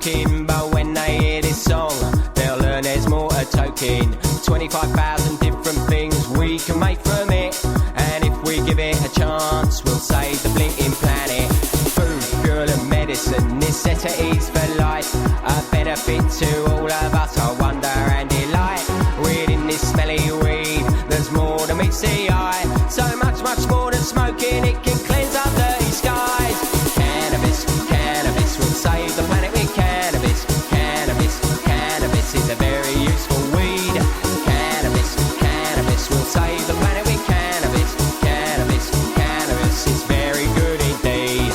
smoking, but when they hear this song, they'll learn there's more to toking. 25,000 different things we can make from it, and if we give it a chance, we'll save the blinking planet. Food, fuel and medicine, necessities for life, a benefit to all of us, I wonder and delight. Within this smelly weed, there's more than meets the eye, so much, much more than smoking, it can cleanse our dirty skies. Cannabis, cannabis, we'll save the planet with cannabis. Cannabis, cannabis is a very useful weed. Cannabis, cannabis, we'll save the planet with cannabis. Cannabis, cannabis is very good indeed.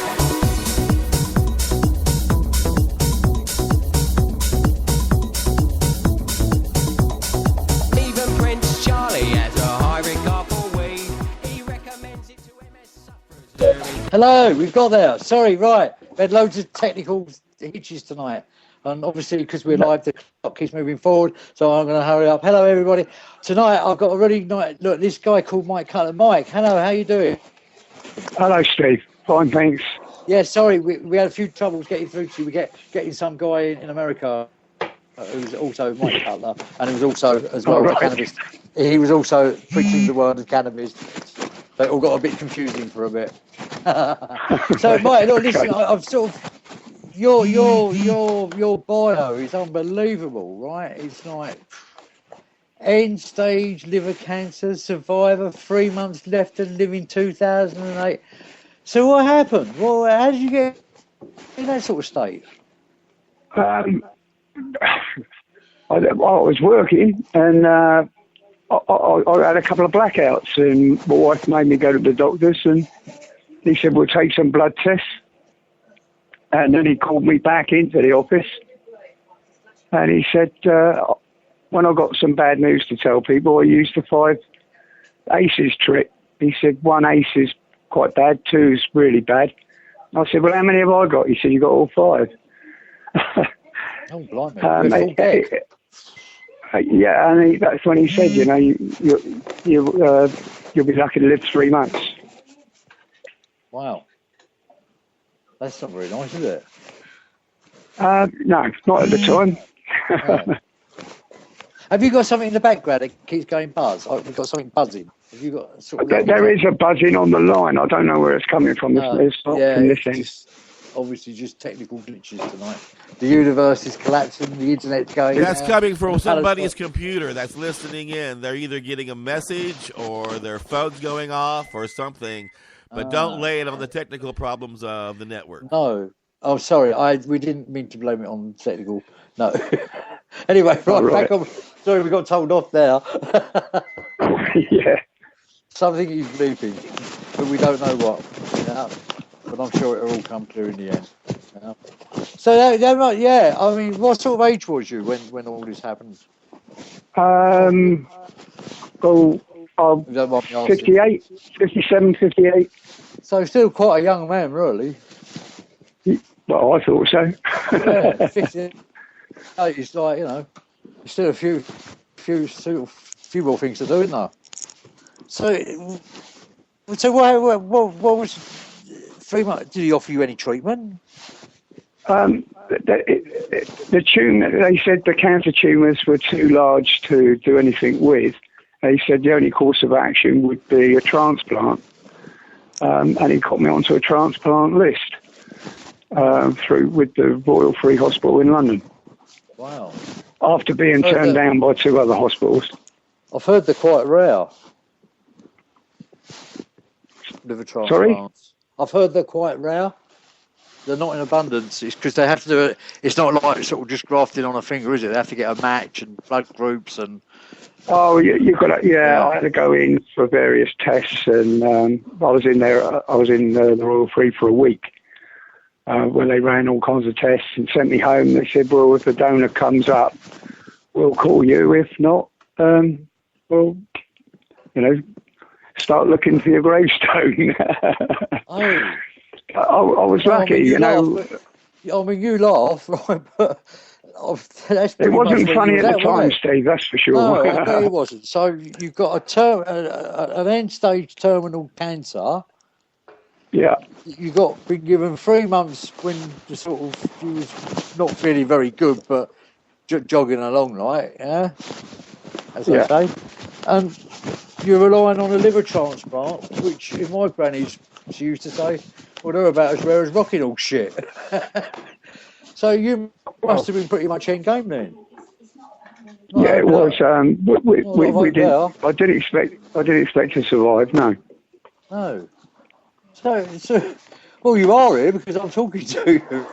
Even Prince Charlie has a high regard for weed. He recommends it to MS sufferers. Hello, we've got there. Sorry, right. We had loads of technical hitches tonight. And obviously, because we're live, the clock keeps moving forward. So I'm going to hurry up. Hello, everybody. Tonight, I've got a really nice... Look, this guy called Mike Cutler. Mike, hello, how you doing? Hello, Steve. Fine, thanks. Yeah, sorry, we had a few troubles getting through to you. We're getting some guy in America who was also Mike Cutler. And he was also, as well, cannabis. He was also preaching the word of cannabis. So it all got a bit confusing for a bit. So, Mike, look, listen, I've sort of... Your bio is unbelievable, right? It's like end stage liver cancer survivor, 3 months left to live in 2008. So what happened? Well, how did you get in that sort of state? I was working and I had a couple of blackouts, and my wife made me go to the doctors, and he said, we'll take some blood tests. And then he called me back into the office, and he said, when I got some bad news to tell people, I used the 5 aces trick. He said, 1 ace is quite bad, 2 is really bad. I said, well, how many have I got? He said, you got all 5. Oh, blimey. Yeah, and that's when he said, you know, you'll be lucky to live 3 months. Wow. That's not very nice, is it? No, not at the time. Yeah. Have you got something in the background that keeps going buzz? Oh, we've got something buzzing. Have you got sort of there is a buzzing on the line. I don't know where it's coming from. It's not from this end. Obviously just technical glitches tonight. The universe is collapsing, the internet's going That's out. coming from somebody's computer that's listening in. They're either getting a message or their phone's going off or something. But don't lay it on the technical problems of the network. No. Oh, sorry. We didn't mean to blame it on technical. No. Anyway, right. Back on. Sorry, we got told off there. Yeah. Something is bleeping, but we don't know what. Yeah. But I'm sure it'll all come clear in the end. Yeah. So, yeah. I mean, what sort of age was you when all this happened? Well, 58, 57, 58. So still quite a young man, really. Well, I thought so. Yeah, 58. It's like, you know, there's still a few more things to do, isn't there? So what was 3 months? Did he offer you any treatment? The tumour, they said the cancer tumours were too large to do anything with. They said the only course of action would be a transplant, and he got me onto a transplant list with the Royal Free Hospital in London. Wow! After being turned down by 2 other hospitals. I've heard they're quite rare. Liver transplants. Sorry? I've heard they're quite rare. They're not in abundance. It's because they have to do it. It's not like sort of just grafting on a finger, is it? They have to get a match and blood groups and. Oh, you've got to, I had to go in for various tests, and I was in the Royal Free for a week when they ran all kinds of tests and sent me home. They said, well, if the donor comes up, we'll call you. If not, well, you know, start looking for your gravestone. I was lucky, I mean, you know. I mean, you laugh, right? But it wasn't funny at the time, Steve, that's for sure. No, I bet it wasn't. So you've got an end-stage terminal cancer, Yeah. You got been given 3 months when you was not feeling very good, but jogging along, like, yeah, as they Yeah. say. And you're relying on a liver transplant, which in my granny's, she used to say, well, they're about as rare as rocking all shit. So you Well, must have been pretty much in game then. yeah, it was. We Not didn't. there. I didn't expect to survive. No. No. So, well, you are here because I'm talking to you.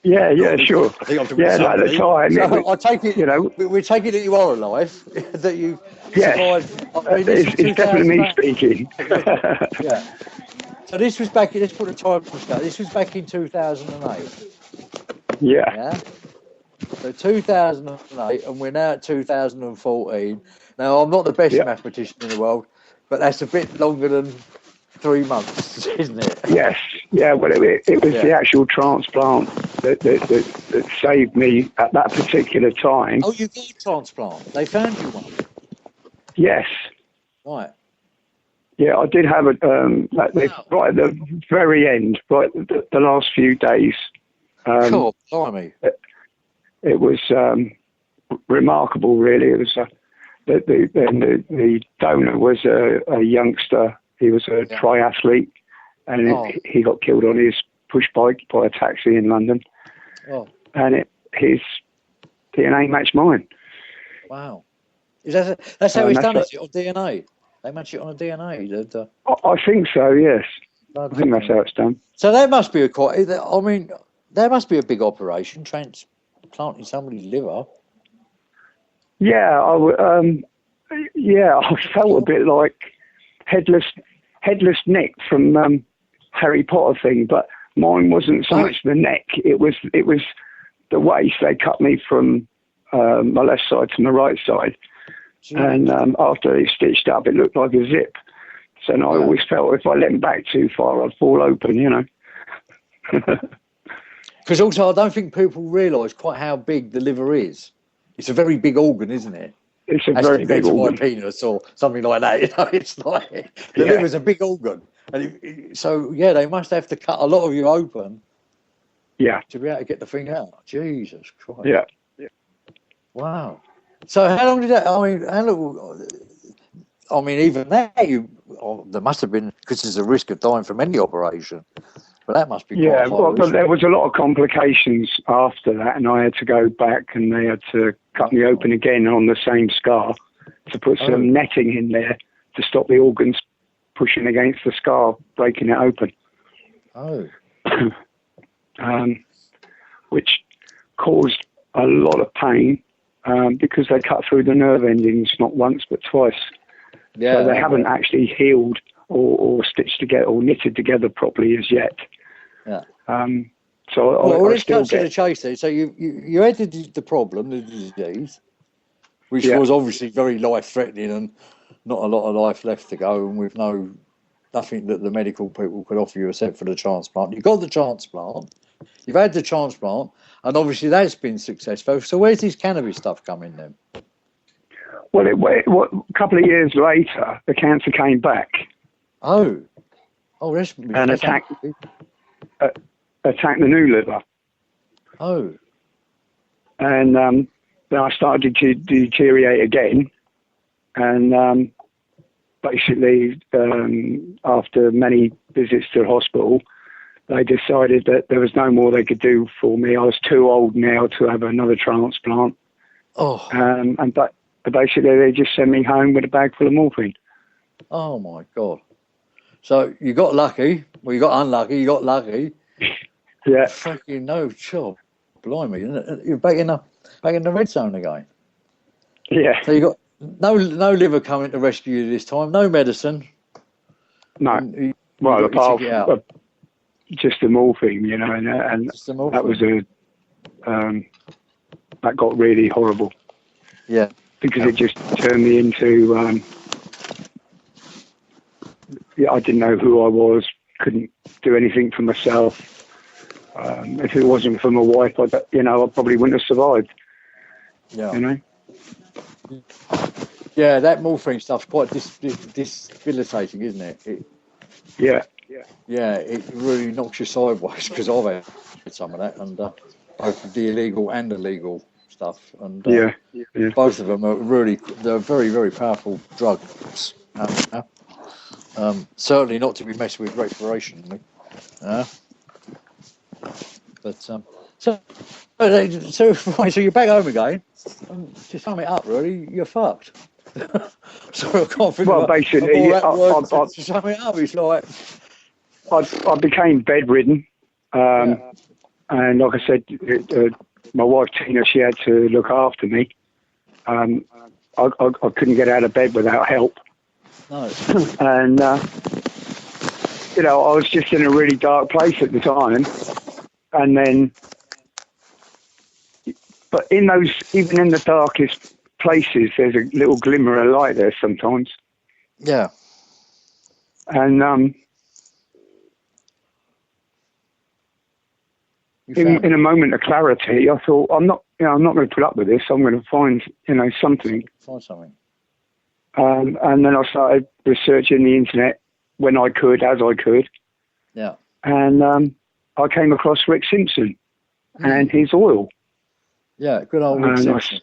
Yeah. Yeah. Sure. I think I'm talking Yeah. to At the somebody. time, So I take it, you know. we're taking it you are alive, that you Yes. survived. I mean, this was It's definitely me 2008. speaking. Yeah. So this was back in, let's put a time scale. This was back in 2008. Yeah. Yeah. So 2008, and we're now at 2014. Now, I'm not the best Yeah. mathematician in the world, but that's a bit longer than 3 months, isn't it? Yes. Yeah. Well, it was Yeah. the actual transplant that saved me at that particular time. Oh, you got a transplant. They found you one. Yes. Right. Yeah, I did have it right at the very end, right the last few days. Cool. Blimey. It was remarkable, really. It was the donor was a youngster. He was a triathlete, and he got killed on his push bike by a taxi in London. Oh. And his DNA matched mine. Wow. That's how it's done, is it, on DNA? They match it on a DNA. I think so, yes. I think that's how it's done. So that must be there must be a big operation, transplanting somebody's liver. Yeah, I felt a bit like headless Nick from Harry Potter thing, but mine wasn't so much the neck. It was the waist. They cut me from my left side to my right side. And after they stitched up, it looked like a zip. So I always felt if I leant back too far, I'd fall open, you know. Because also, I don't think people realise quite how big the liver is. It's a very big organ, isn't it? It's a very big organ. My penis or something like that. You know, it's like the liver's a big organ, and they must have to cut a lot of you open. Yeah. To be able to get the thing out. Jesus Christ. Yeah. Wow. So how long did that? Even that there must have been, because there's a risk of dying from any operation. But that must be quite high but there was a lot of complications after that, and I had to go back, and they had to cut me open again on the same scar to put some netting in there to stop the organs pushing against the scar, breaking it open. Oh. Which caused a lot of pain because they cut through the nerve endings not once but twice. Yeah. So they haven't actually healed or stitched together or knitted together properly as yet. Yeah. So let's cut to the chase there. So you had the problem, the disease, which was obviously very life-threatening and not a lot of life left to go, and with nothing that the medical people could offer you except for the transplant. You got the transplant, you've had the transplant, and obviously that's been successful. So where's this cannabis stuff coming then? Well, a couple of years later, the cancer came back. And attacked the new liver. Oh. And then I started to deteriorate again. And basically, after many visits to the hospital, they decided that there was no more they could do for me. I was too old now to have another transplant. Oh. But basically, they just sent me home with a bag full of morphine. Oh, my God. So you got lucky. Well, you got unlucky. You got lucky. Yeah. Fucking no job. Blimey. You're back in the red zone again. Yeah. So you got no liver coming to rescue you this time. No medicine. No. Apart from just the morphine, you know, and that was that got really horrible. Yeah. Because it just turned me into, I didn't know who I was, couldn't do anything for myself. If it wasn't for my wife, I probably wouldn't have survived. Yeah. You know? Yeah, that morphine stuff's quite debilitating, isn't it? Yeah. yeah, it really knocks you sideways because I've had some of that, and both the illegal and the legal stuff, and both of them are they're very, very powerful drugs. Certainly not to be messed with recreationally. But so right, so you're back home again. To sum it up, really, you're fucked. So I can't think Well, of basically, to sum it up. It's like I became bedridden, and like I said, my wife Tina, she had to look after me. I couldn't get out of bed without help. no. And I was just in a really dark place at the time. And then, but even in the darkest places, there's a little glimmer of light there sometimes. Yeah. And in a moment of clarity, I thought, I'm not going to put up with this. I'm going to find, something. Find something. And then I started researching the internet when I could, as I could. Yeah. And I came across Rick Simpson and his oil. Yeah, good old Rick Simpson.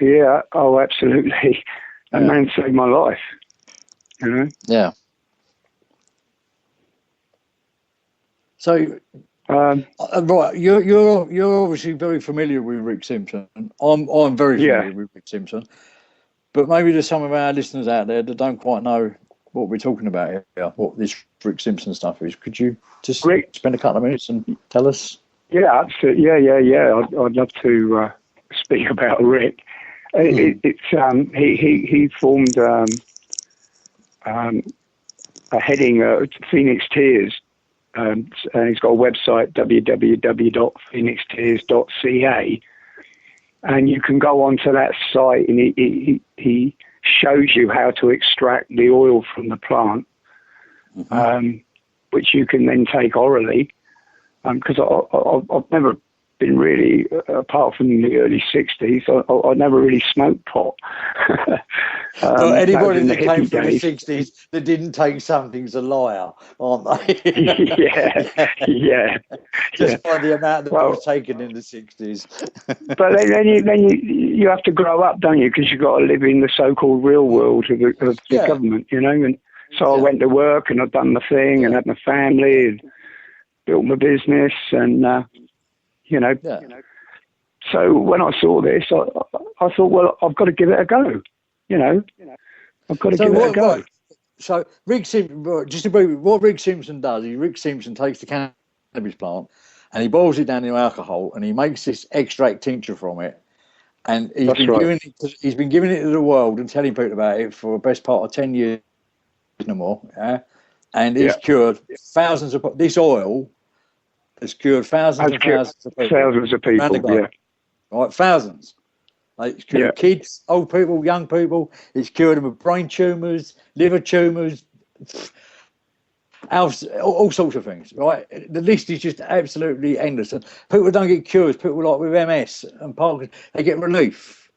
Yeah, oh, absolutely. That man saved my life. Yeah. So, right, you're obviously very familiar with Rick Simpson. I'm very familiar with Rick Simpson, but maybe there's some of our listeners out there that don't quite know what we're talking about here, what this Rick Simpson stuff is. Could you just spend a couple of minutes and tell us? Yeah, absolutely. Yeah. I'd love to speak about Rick. He formed a heading Phoenix Tears, and he's got a website www.phoenixtears.ca, and you can go onto that site and he shows you how to extract the oil from the plant, which you can then take orally. Because I've never been really, apart from the early 60s, I never really smoked pot. So anybody that came from the 60s that didn't take something's a liar, aren't they? yeah. Just by the amount that was taken in the 60s. But then you have to grow up, don't you? Because you've got to live in the so-called real world of the government, And so I went to work and I've done my thing and had my family and built my business and, So when I saw this, I thought, well, I've got to give it a go. I've got to give it a go. Right. So Rick Simpson, just to brief, what Rick Simpson does is Rick Simpson takes the cannabis plant and he boils it down into alcohol and he makes this extract tincture from it. And he's been giving it to the world and telling people about it for the best part of 10 years no more. Yeah? And he's cured thousands of this oil. Has cured thousands of people. Thousands of people, Right, thousands. Like it's cured kids, old people, young people. It's cured them with brain tumours, liver tumours, all sorts of things, right? The list is just absolutely endless. And people don't get cures. People like with MS and Parkinson's, they get relief.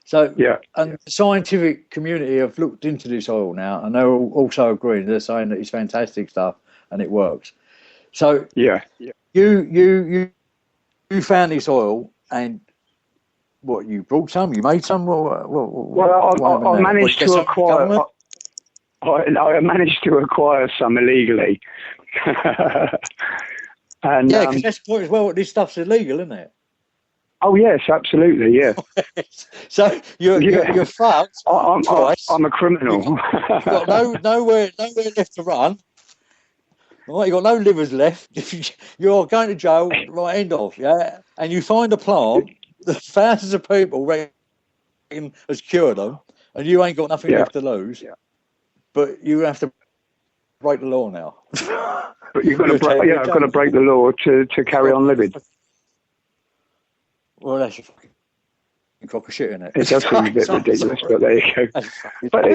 So, and the scientific community have looked into this oil now, and they're also agreeing. They're saying that it's fantastic stuff and it works. So, you found this oil, and what, you brought some? You made some? I managed to acquire. I managed to acquire some illegally. And because that's the point as well. This stuff's illegal, isn't it? Oh yes, absolutely, yeah. So you're fucked. I'm a criminal. You've got nowhere left to run. Right, you've got no livers left. You're going to jail, right, end off, and you find a plant that thousands of people reckon has cured them, and you ain't got nothing left to lose. Yeah. But you have to break the law now. But you've got to break, I've got to break the law to carry on living. Well, that's a fucking crock of shit, isn't it? It does seem a bit ridiculous, but there you go. But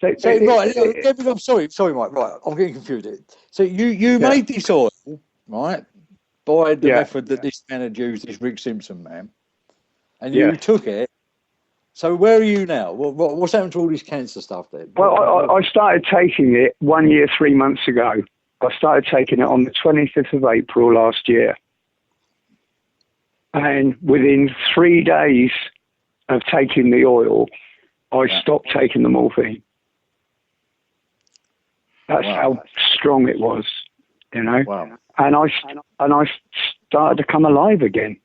I'm sorry, Mike. Right, I'm getting confused. So you made this oil, right, by the method that this man had used, this Rick Simpson man, and you took it So where are you now? What's happened to all this cancer stuff then? Well, I started taking it 1 year, 3 months ago. I started taking it on the 25th of April last year. And within 3 days of taking the oil, I stopped taking the morphine. That's how strong it was, you know. Wow. And I started to come alive again.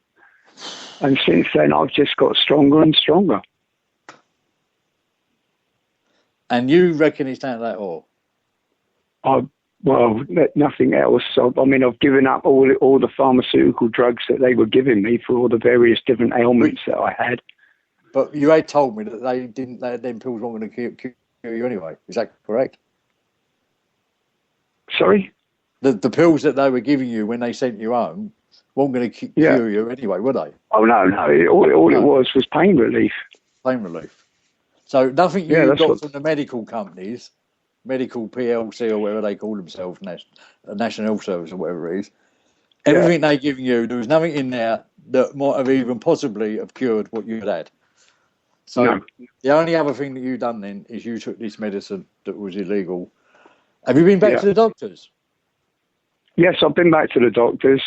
And since then, I've just got stronger and stronger. And you reckon it's down to that oil? Well, nothing else. I mean, I've given up all the pharmaceutical drugs that they were giving me for all the various different ailments that I had. But you had told me that them pills weren't going to cure you anyway. Is that correct? Sorry? The pills that they were giving you when they sent you home weren't going to cure you anyway, were they? Oh, no. All it was pain relief. Pain relief. So nothing you got from the medical companies, medical PLC or whatever they call themselves, National Health Service or whatever it is, everything they giving you, there was nothing in there that might have even possibly have cured what you had. So the only other thing that you done then is you took this medicine that was illegal. Have you been back to the doctors? Yes, I've been back to the doctors.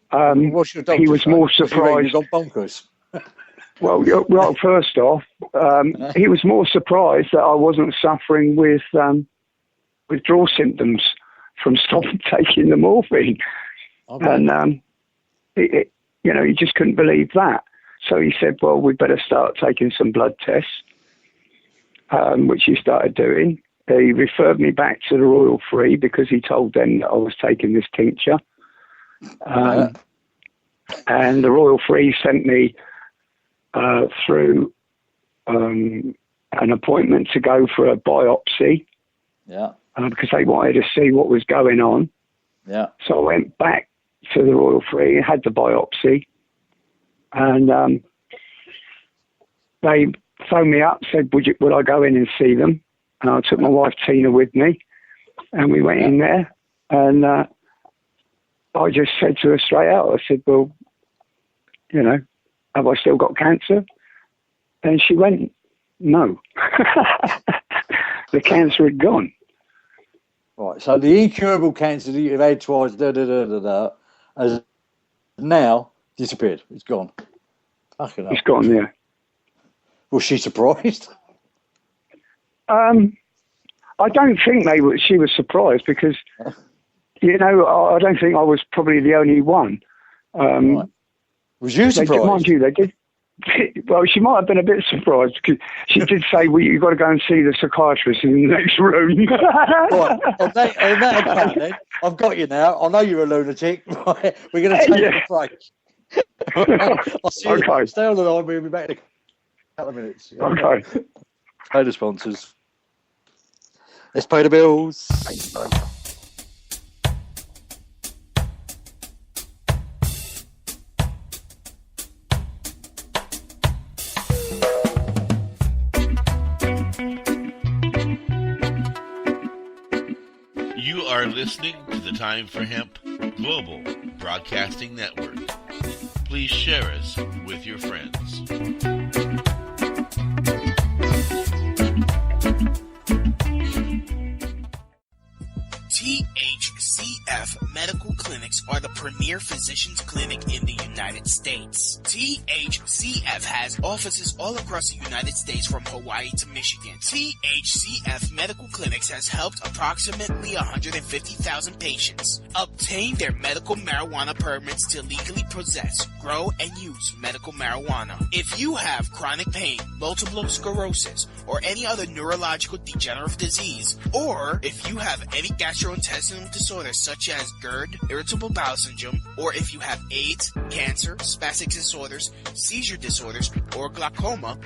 What's your doctor he was more surprised. He got bonkers. Well, first off, he was more surprised that I wasn't suffering with withdrawal symptoms from stopping taking the morphine. Okay. And, he just couldn't believe that. So he said, well, we better start taking some blood tests, which he started doing. He referred me back to the Royal Free because he told them that I was taking this tincture. And the Royal Free sent me through an appointment to go for a biopsy. Yeah. Because they wanted to see what was going on. Yeah. So I went back to the Royal Free and had the biopsy. And they phoned me up, said, would I go in and see them? And I took my wife Tina with me. And we went in there. And I just said to her straight out, I said, well, have I still got cancer? And she went, no. The cancer had gone. Right, so the incurable cancer that you've had twice, has now disappeared. It's gone. Fucking hell. It's gone, yeah. Was she surprised? I don't think she was surprised because, I don't think I was probably the only one. Right. Was you surprised? Mind you, they did. Well, she might have been a bit surprised because she did say, well, you've got to go and see the psychiatrist in the next room. Right. On that account, then, I've got you now. I know you're a lunatic. Right. We're going to take a break. I'll see you. Okay. Stay on the line. We'll be back in a couple of minutes. Okay. Pay the sponsors. Let's pay the bills. You are listening to the Time for Hemp Global Broadcasting Network. Please share us with your friends. THCF Medical Clinics are the premier physicians clinic in the United States. THCF has offices all across the United States from Hawaii to Michigan. THCF Medical Clinics has helped approximately 150,000 patients obtain their medical marijuana permits to legally possess, grow, and use medical marijuana. If you have chronic pain, multiple sclerosis, or any other neurological degenerative disease, or if you have any gastrointestinal disorders such as GERD, irritable bowel syndrome, or if you have AIDS, cancer, spastic disorders, seizure disorders, or glaucoma,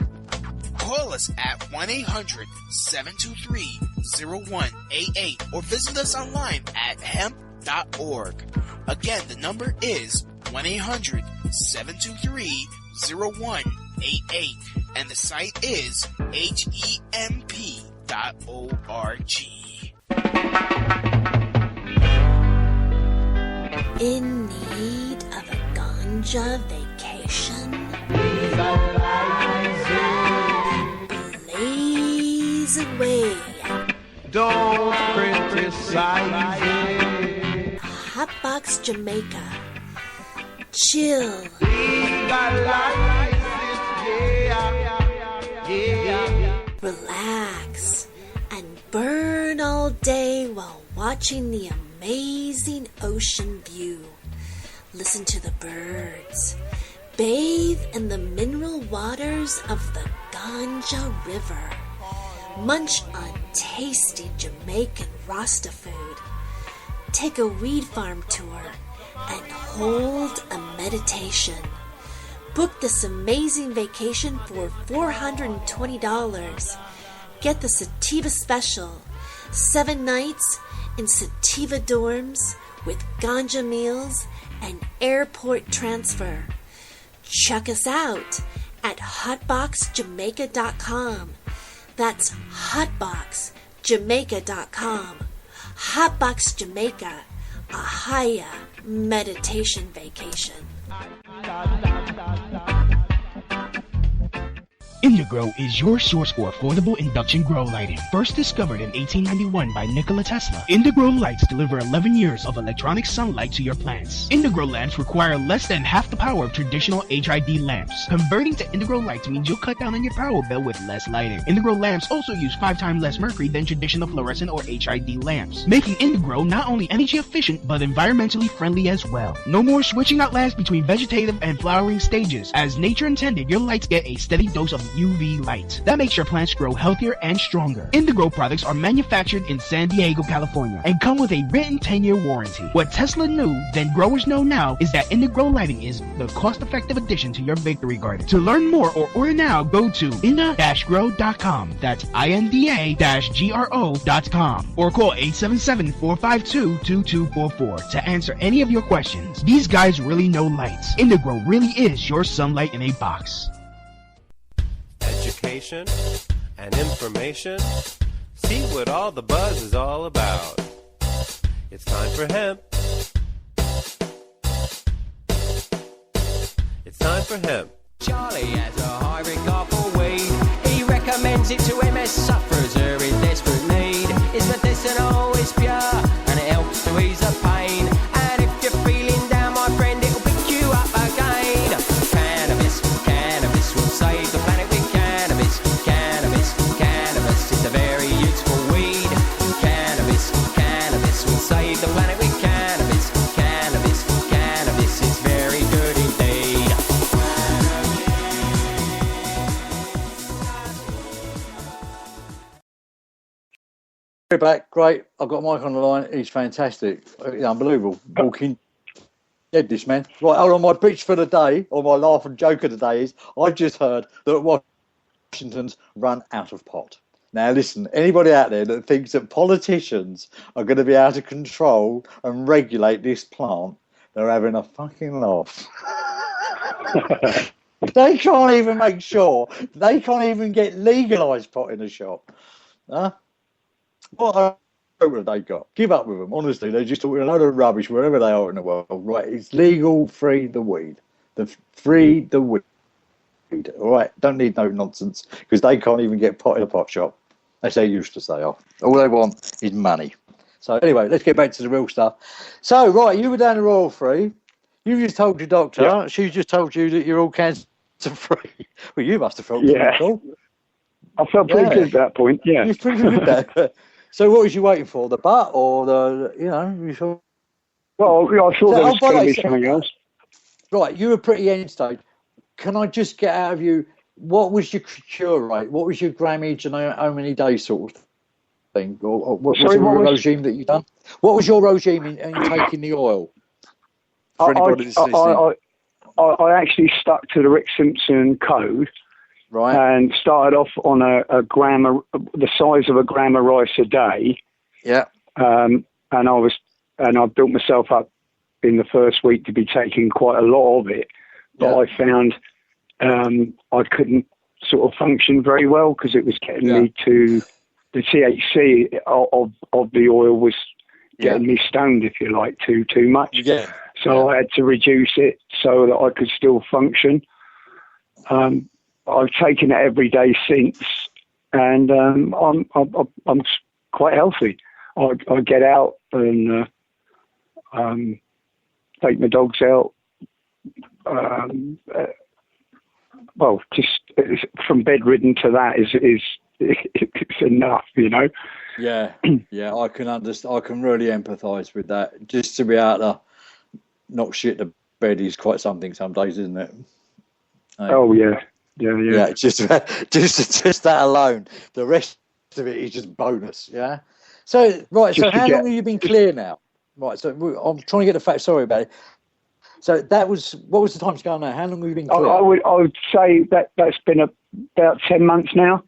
call us at 1-800-723-0188 or visit us online at hemp.org. Again, the number is 1-800-723-0188 and the site is hemp.org. In need of a ganja vacation? way. Don't criticize it. Hotbox Jamaica. Chill. Relax and burn all day while watching the amazing ocean view. Listen to the birds. Bathe in the mineral waters of the Ganja River. Munch on tasty Jamaican Rasta food. Take a weed farm tour and hold a meditation. Book this amazing vacation for $420. Get the Sativa Special. 7 nights in Sativa dorms with ganja meals and airport transfer. Check us out at hotboxjamaica.com. That's hotboxjamaica.com. Hotbox Jamaica, a higher meditation vacation. Indigrow is your source for affordable induction grow lighting. First discovered in 1891 by Nikola Tesla, Indigrow lights deliver 11 years of electronic sunlight to your plants. Indigrow lamps require less than half the power of traditional HID lamps. Converting to Indigrow lights means you'll cut down on your power bill with less lighting. Indigrow lamps also use 5 times less mercury than traditional fluorescent or HID lamps, making Indigrow not only energy efficient but environmentally friendly as well. No more switching out lamps between vegetative and flowering stages. As nature intended, your lights get a steady dose of UV light. That makes your plants grow healthier and stronger. Indigrow products are manufactured in San Diego, California, and come with a written 10-year warranty. What Tesla knew, then growers know now, is that Indigrow lighting is the cost-effective addition to your victory garden. To learn more or order now, go to inda-grow.com. That's INDA-GRO.com, or call 877-452-2244 to answer any of your questions. These guys really know lights. Indigrow really is your sunlight in a box. Education and information. See what all the buzz is all about. It's time for hemp. It's time for hemp. Charlie has a high regard for weed. He recommends it to MS sufferers who are in desperate need. It's medicinal, it's pure, and it helps to ease the pain. And if you're feeling down, my friend, it'll pick you up again. Cannabis, cannabis will save the planet with cannabis. Cannabis, cannabis is a very useful weed. Cannabis, cannabis will save the planet with cannabis. Cannabis, cannabis is very good indeed. We're back. Great. I've got Mike on the line. He's fantastic. Unbelievable. Walking dead, this man. Right, hold on. My pitch for the day, or my laugh and joke of the day is, I've just heard that Washington's run out of pot. Now, listen, anybody out there that thinks that politicians are going to be able to control and regulate this plant, they're having a fucking laugh. They can't even make sure. They can't even get legalised pot in the shop. Huh? What hope have they got? Give up with them. Honestly, they're just talking a load of rubbish wherever they are in the world. Right, it's legal, free the weed. Free the weed. All right, don't need no nonsense because they can't even get pot in a pot shop. As they used to say. All they want is money. So anyway, let's get back to the real stuff. So, right, you were down the Royal Free. You just told your doctor. Yeah. She just told you that you're all cancer-free. Well, you must have felt pretty cool. I felt pretty good at that point, yeah. You're pretty good at that. So what was you waiting for? The butt or you saw... Well, I thought there was going to be something else. Right, you were pretty end stage. Can I just get out of you, what was your cure rate? What was your grammage and how many days sort of thing? Or what was your regime that you done? What was your regime in taking the oil? For anybody that's listening. I actually stuck to the Rick Simpson code. Right. And started off on a gram, the size of a gram of rice a day. Yeah. And I built myself up in the first week to be taking quite a lot of it, but I found I couldn't sort of function very well because it was getting me to the THC of the oil was getting me stoned, if you like, too much. Yeah. So I had to reduce it so that I could still function. I've taken it every day since, and I'm quite healthy. I get out and take my dogs out. Well, just from bedridden to that is it's enough, you know. Yeah, yeah, I can understand. I can really empathise with that. Just to be able to not shit the bed is quite something some days, isn't it? Oh yeah. Yeah. Just that alone. The rest of it is just bonus. Yeah. So right. So how long have you been clear now? Right. So I'm trying to get the facts. Sorry about it. So what was the time scale now? How long have you been clear? I would say that's been about 10 months now.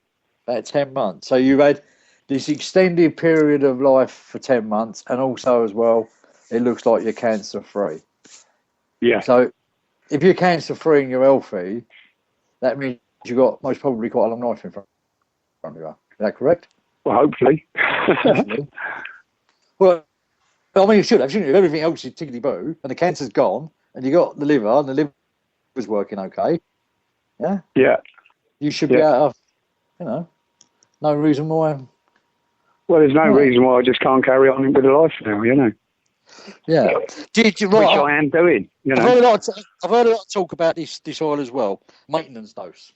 About 10 months. So you've had this extended period of life for 10 months, and also as well, it looks like you're cancer free. Yeah. So if you're cancer free and you're healthy, that means you've got most probably quite a long life in front of you. Is that correct? Well, hopefully. Well, I mean, you should have, shouldn't you? If everything else is tickety-boo and the cancer's gone and you got the liver and the liver's working okay, yeah? Yeah. You should be able to, you know, no reason why. Well, there's no reason why I just can't carry on with life now, you know. Yeah. Which I am doing, you know. I've heard a lot of talk about this oil as well. Maintenance dose.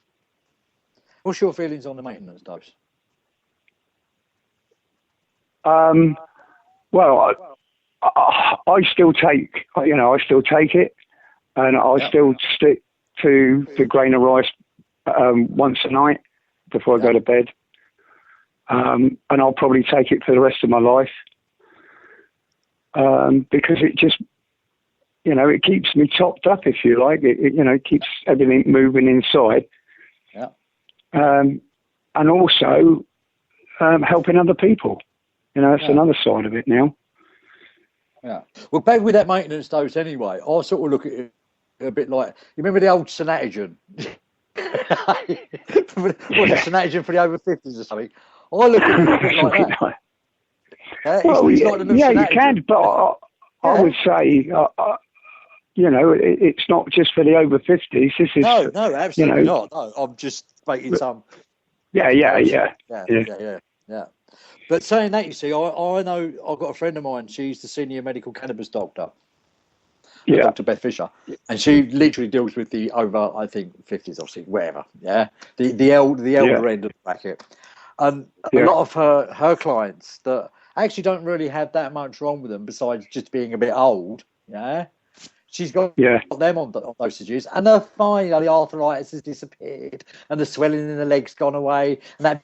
What's your feelings on the maintenance dose? Well, I still take, you know, it, and I still stick to the grain of rice once a night before I go to bed. And I'll probably take it for the rest of my life because it just, you know, it keeps me topped up, if you like. It you know, keeps everything moving inside. Yeah. And also helping other people. You know, that's another side of it now. Yeah. Well, back with that maintenance dose anyway, I sort of look at it a bit like, you remember the old Sanatogen? Sanatogen for the over 50s or something? I look at it a bit like that. Well, you can, but I would say, you know, it's not just for the over 50s. This is no, absolutely not. No, I'm just making some. Yeah. But saying that, you see, I know I've got a friend of mine. She's the senior medical cannabis doctor. Dr. Beth Fisher, and she literally deals with the over, I think, 50s or 60s, whatever. Yeah, the elder end of the bracket. And a lot of her clients that actually don't really have that much wrong with them besides just being a bit old. Yeah, she's got them on dosages, and they're fine. You know, the arthritis has disappeared, and the swelling in the legs gone away, and that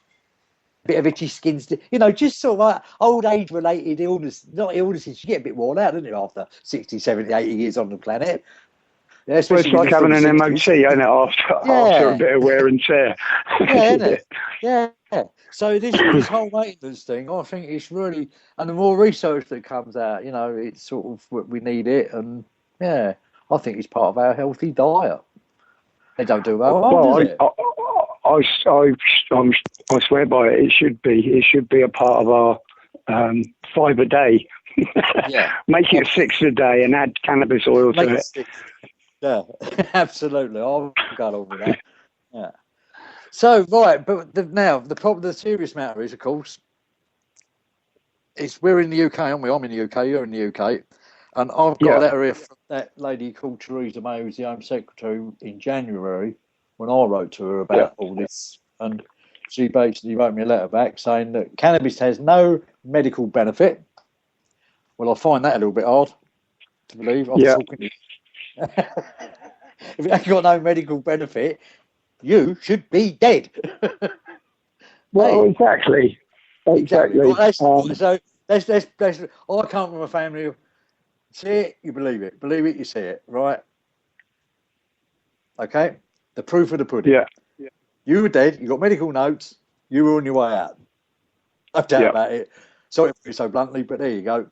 bit of itchy skin, you know, just sort of like old age related illness, not illnesses. You get a bit worn out, don't you, after 60, 70, 80 years on the planet. Yeah, well, it's like having an MOT, isn't it, after a bit of wear and tear. Isn't it? Yeah. So this whole maintenance thing, I think it's really, and the more research that comes out, you know, it's sort of, we need it, and I think it's part of our healthy diet. They don't do well, does it? I swear by it. It should be a part of our 5 a day. Make it 6 a day and add cannabis oil to it. 6. Yeah, absolutely. I'll go along with that. Yeah. So but the serious matter is, of course, we're in the UK, aren't we? I'm in the UK. You're in the UK, and I've got a letter here from that lady called Theresa May, who's the Home Secretary, in January, when I wrote to her about all this, and she basically wrote me a letter back saying that cannabis has no medical benefit. Well, I find that a little bit hard to believe. I'm talking to you. If it ain't got no medical benefit, you should be dead. Well, exactly. Well, so that's I come from a family of see it, you believe it. Believe it, you see it, right? Okay? The proof of the pudding. Yeah. You were dead, you got medical notes, you were on your way out. No doubt about it. Sorry to put it so bluntly, but there you go.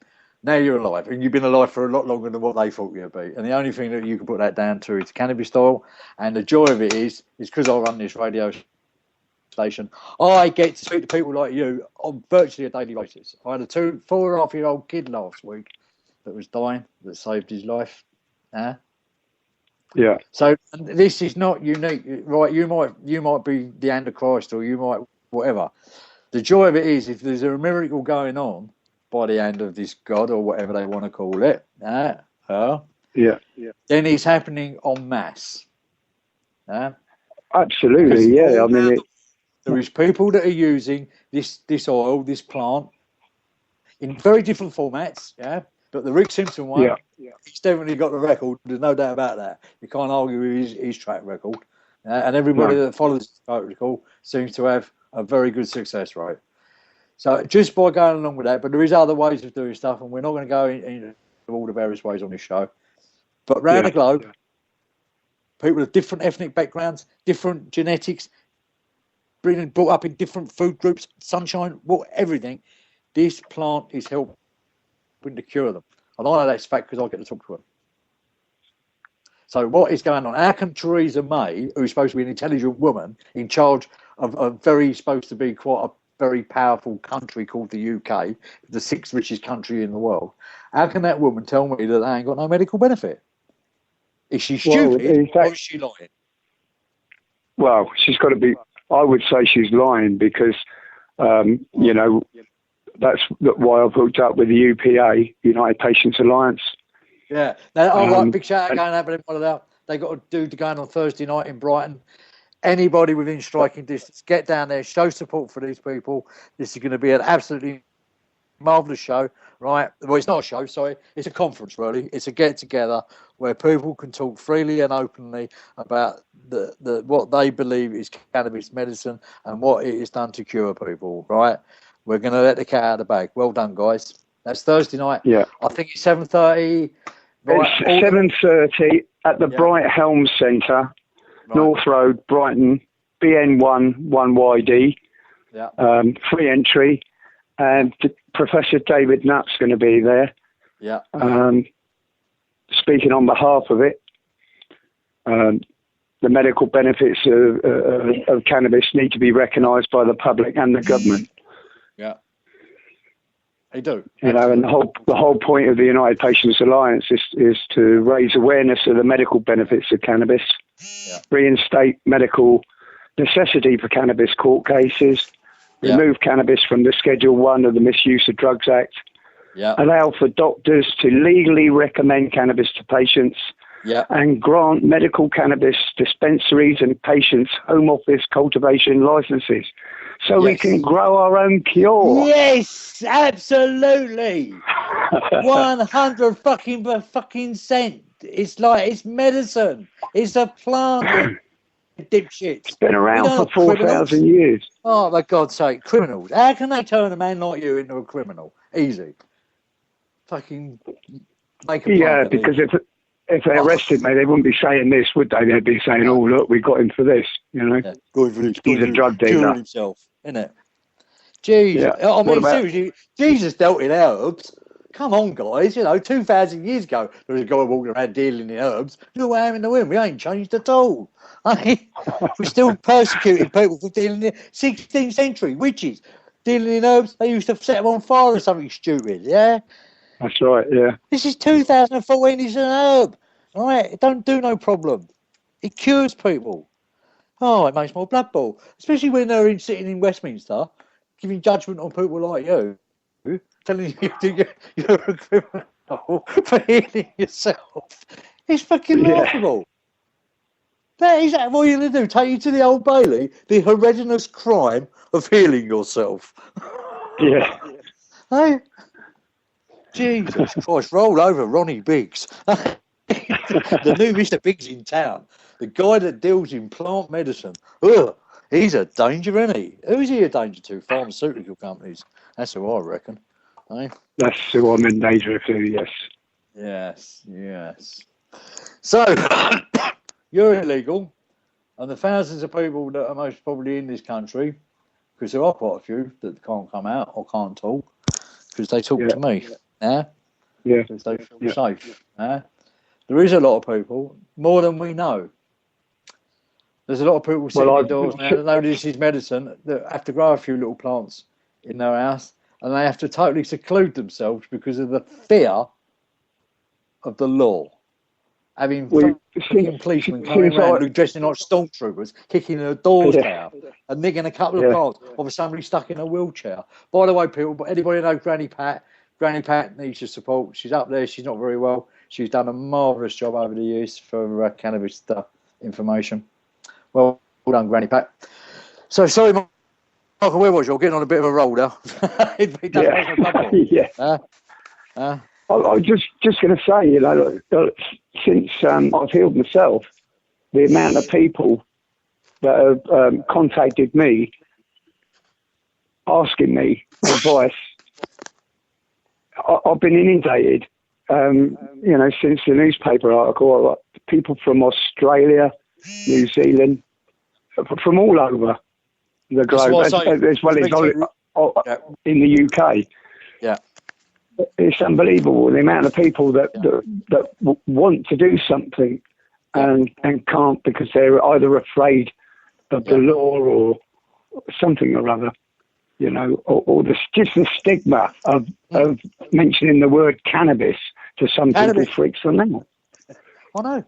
Now you're alive, and you've been alive for a lot longer than what they thought you'd be. And the only thing that you can put that down to is cannabis oil. And the joy of it is because I run this radio station, I get to speak to people like you on virtually a daily basis. I had a 4.5-year-old kid last week that was dying, that saved his life. Yeah. So this is not unique, right? You might be the Antichrist, or you might whatever. The joy of it is, if there's a miracle going on by the hand of this God or whatever they want to call it, then it's happening en masse. Absolutely, yeah. I mean, there is people that are using this oil, this plant, in very different formats, But the Rick Simpson one, he's definitely got the record. There's no doubt about that. You can't argue with his track record. And everybody that follows his protocol seems to have a very good success rate. So just by going along with that, but there is other ways of doing stuff, and we're not going to go into all the various ways on this show. But around the globe, people with different ethnic backgrounds, different genetics, brought up in different food groups, sunshine, everything. This plant is helping to cure them. And I know that's fact because I get to talk to them. So what is going on? How can Theresa May, who's supposed to be an intelligent woman in charge of a supposed to be quite a very powerful country called the UK, the sixth richest country in the world, how can that woman tell me that they ain't got no medical benefit? Is she stupid or is she lying? Well, she's got to be. I would say she's lying because, that's why I've hooked up with the UPA, United Patients Alliance. Yeah. Now, big shout out going out. They got a dude going on Thursday night in Brighton. Anybody within striking distance, get down there, show support for these people. This is going to be an absolutely marvellous show, right? Well, it's not a show, sorry. It's a conference, really. It's a get-together where people can talk freely and openly about the what they believe is cannabis medicine and what it has done to cure people, right? We're going to let the cat out of the bag. Well done, guys. That's Thursday night. Yeah. I think it's 7:30. Right, it's 7:30 at the Bright Helms Centre, North Road, Brighton, BN1 1YD. Yeah. Free entry. And Professor David Nutt's going to be there. Yeah. Speaking on behalf of it. The medical benefits of cannabis need to be recognised by the public and the government. Yeah. They do. And the whole point of the United Patients Alliance is to raise awareness of the medical benefits of cannabis, reinstate medical necessity for cannabis court cases, remove cannabis from the Schedule 1 of the Misuse of Drugs Act, allow for doctors to legally recommend cannabis to patients, and grant medical cannabis dispensaries and patients home office cultivation licenses. So we can grow our own cure. Yes, absolutely. 100 fucking cent. It's medicine. It's a plant. Dipshits. It's been around for 4,000 years. Oh, for God's sake, criminals. How can they turn a man like you into a criminal? Easy. Fucking make a because if they arrested me, they wouldn't be saying this, would they? They'd be saying, "Oh, look, we got him for this." He's a drug dealer. Himself, isn't it? Jesus, I mean, seriously, Jesus dealt in herbs. Come on, guys. 2,000 years ago, there was a guy walking around dealing in herbs. Look what happened to him. We ain't changed at all. We're still persecuting people for dealing in the 16th century. Witches dealing in herbs. They used to set them on fire or something stupid. Yeah. That's right, yeah. This is 2014, it's an herb. Right? It don't do no problem. It cures people. Oh, it makes my blood boil. Especially when they're sitting in Westminster, giving judgment on people like you, telling you you're a criminal for healing yourself. It's fucking laughable. That is what you're going to do? Take you to the Old Bailey, the horrendous crime of healing yourself. Yeah. Hey? Jesus Christ, roll over Ronnie Biggs. The new Mr. Biggs in town. The guy that deals in plant medicine. Ugh, he's a danger, isn't he? Who's he a danger to? Pharmaceutical companies. That's who I reckon. Eh? That's who I'm in danger to, yes. Yes. So, you're illegal, and the thousands of people that are most probably in this country, because there are quite a few that can't come out or can't talk, because they talk to me. Because they feel safe. There is a lot of people, more than we know. There's a lot of people sitting indoors now that know this is medicine, that have to grow a few little plants in their house, and they have to totally seclude themselves because of the fear of the law. having We- fucking policemen coming since around I- dressing like stormtroopers, kicking their doors Yeah. down and nigging a couple of Yeah. plants of somebody stuck in a wheelchair. By the way, people, but anybody know Granny Pat? Granny Pat needs your support. She's up there. She's not very well. She's done a marvellous job over the years for cannabis information. Well done, Granny Pat. So, sorry, Michael, where was you? Getting on a bit of a roll now. Yeah. I was just going to say, you know, since I've healed myself, the amount of people that have contacted me asking me advice, I've been inundated, you know, since the newspaper article. People from Australia, New Zealand, from all over the globe, as well as in the UK. Yeah. It's unbelievable the amount of people that want to do something and can't because they're either afraid of the law or something or other, you know, or just the stigma of mentioning the word cannabis to some people freaks them out. I know.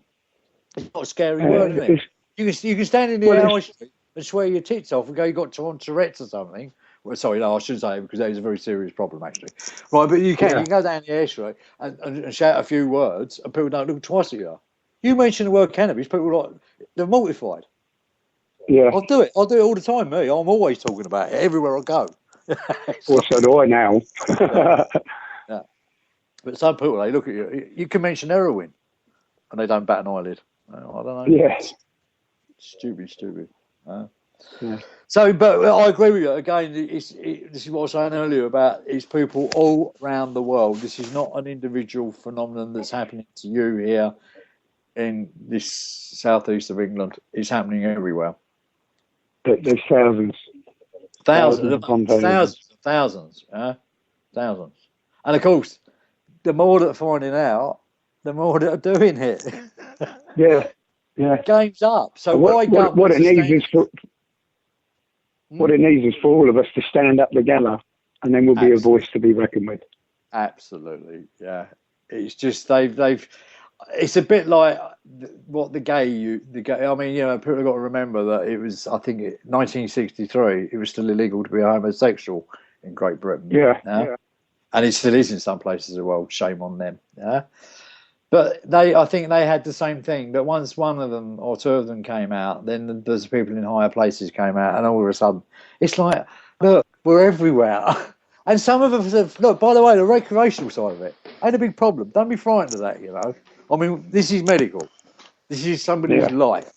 It's not a scary word, is it? You can stand in the high street and swear your tits off and go, you got Tourette's or something. Well, sorry, no, I shouldn't say it because that is a very serious problem, actually. Right, but you can go down the air street and shout a few words and people don't look twice at you. You mention the word cannabis, people they're mortified. Yeah. I'll do it all the time, me. I'm always talking about it everywhere I go. Well, so do I now. Yeah. But some people, they look at you. You can mention heroin and they don't bat an eyelid. I don't know. Yes. Stupid. Yeah. So, but I agree with you. Again, this is what I was saying earlier about it's people all around the world. This is not an individual phenomenon that's happening to you here in this southeast of England. It's happening everywhere. There's thousands. Thousands. And of course, the more that are finding out, the more that are doing it. Yeah. Game's up. So what it needs is for all of us to stand up together, and then we'll be a voice to be reckoned with. Absolutely, yeah. It's just they've. It's a bit like what the gay. I mean, you know, people have got to remember that it was. I think 1963. It was still illegal to be a homosexual in Great Britain. Yeah. And it still is in some places of the world. Shame on them. Yeah. But I think they had the same thing. But once one of them or two of them came out, then there's people in higher places came out, and all of a sudden, it's like, look, we're everywhere. And some of us have, look, by the way, the recreational side of it ain't a big problem. Don't be frightened of that, you know. I mean, this is medical. This is somebody's life.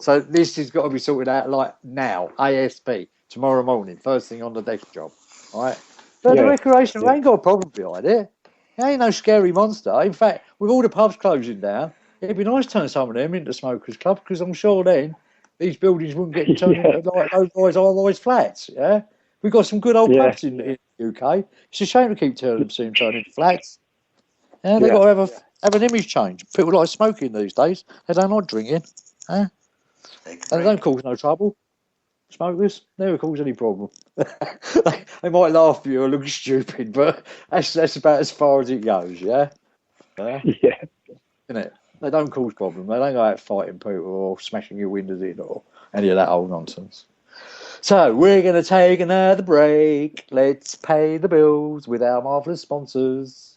So this has got to be sorted out like now, ASP, tomorrow morning, first thing on the desk job, all right? But the recreational ain't got a problem behind it. It ain't no scary monster. In fact, with all the pubs closing down, it'd be nice to turn some of them into smokers' clubs because I'm sure then these buildings wouldn't get turned into like low-rise flats. Yeah, we've got some good old pubs in the UK. It's a shame to keep seeing them turn into flats. Yeah, they've got to have an image change. People like smoking these days. They don't like drinking. They don't cause no trouble. Smokers never cause any problem. They might laugh at you or look stupid, but that's about as far as it goes, yeah? Isn't it? They don't cause problems. They don't go out fighting people or smashing your windows in or any of that old nonsense. So we're going to take another break. Let's pay the bills with our marvellous sponsors.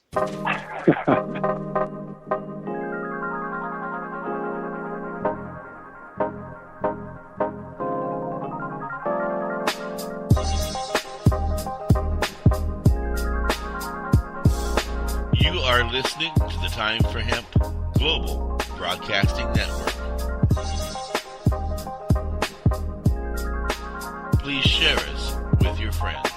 You are listening to the Time for Hemp Global Broadcasting Network. Please share us with your friends.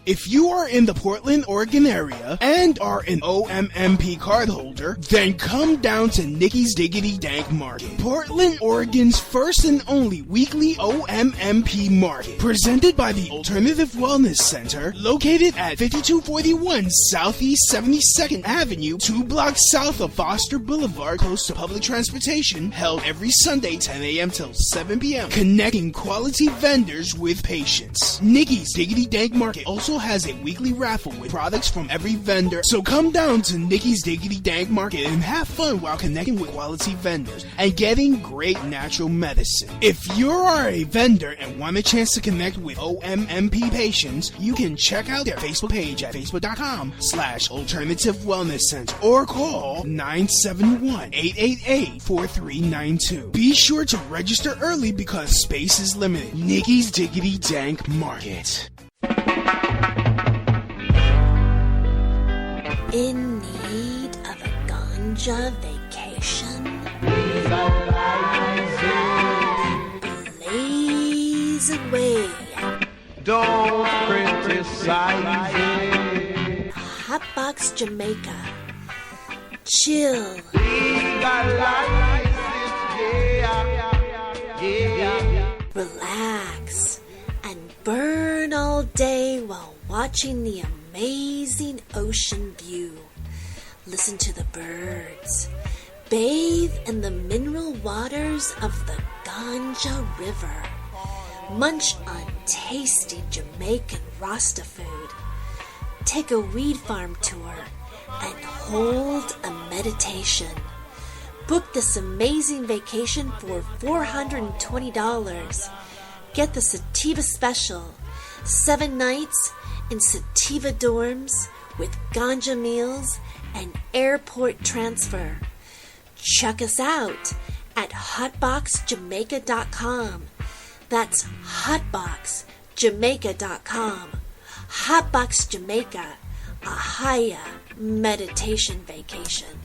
If you are in the Portland, Oregon area and are an OMMP card holder, then come down to Nikki's Diggity Dank Market, Portland, Oregon's first and only weekly OMMP market, presented by the Alternative Wellness Center, located at 5241 Southeast 72nd Avenue, 2 blocks south of Foster Boulevard, close to public transportation, held every Sunday 10 a.m. till 7 p.m., connecting quality vendors with patients. Nikki's Diggity Dank Market also also has a weekly raffle with products from every vendor. So come down to Nikki's Diggity Dank Market and have fun while connecting with quality vendors and getting great natural medicine. If you are a vendor and want a chance to connect with OMMP patients, you can check out their Facebook page at facebook.com/Alternative Wellness Center or call 971-888-4392. Be sure to register early because space is limited. Nikki's Diggity Dank Market. In need of a ganja vacation? Blaze away. Don't criticize it. Hotbox Jamaica. Chill. Relax and burn all day while watching the amazing ocean view. Listen to the birds. Bathe in the mineral waters of the Ganja River. Munch on tasty Jamaican Rasta food. Take a weed farm tour and hold a meditation. Book this amazing vacation for $420. Get the Sativa Special. 7 nights in Sativa dorms with ganja meals and airport transfer. Check us out at hotboxjamaica.com. That's hotboxjamaica.com. Hotbox Jamaica, a higher meditation vacation.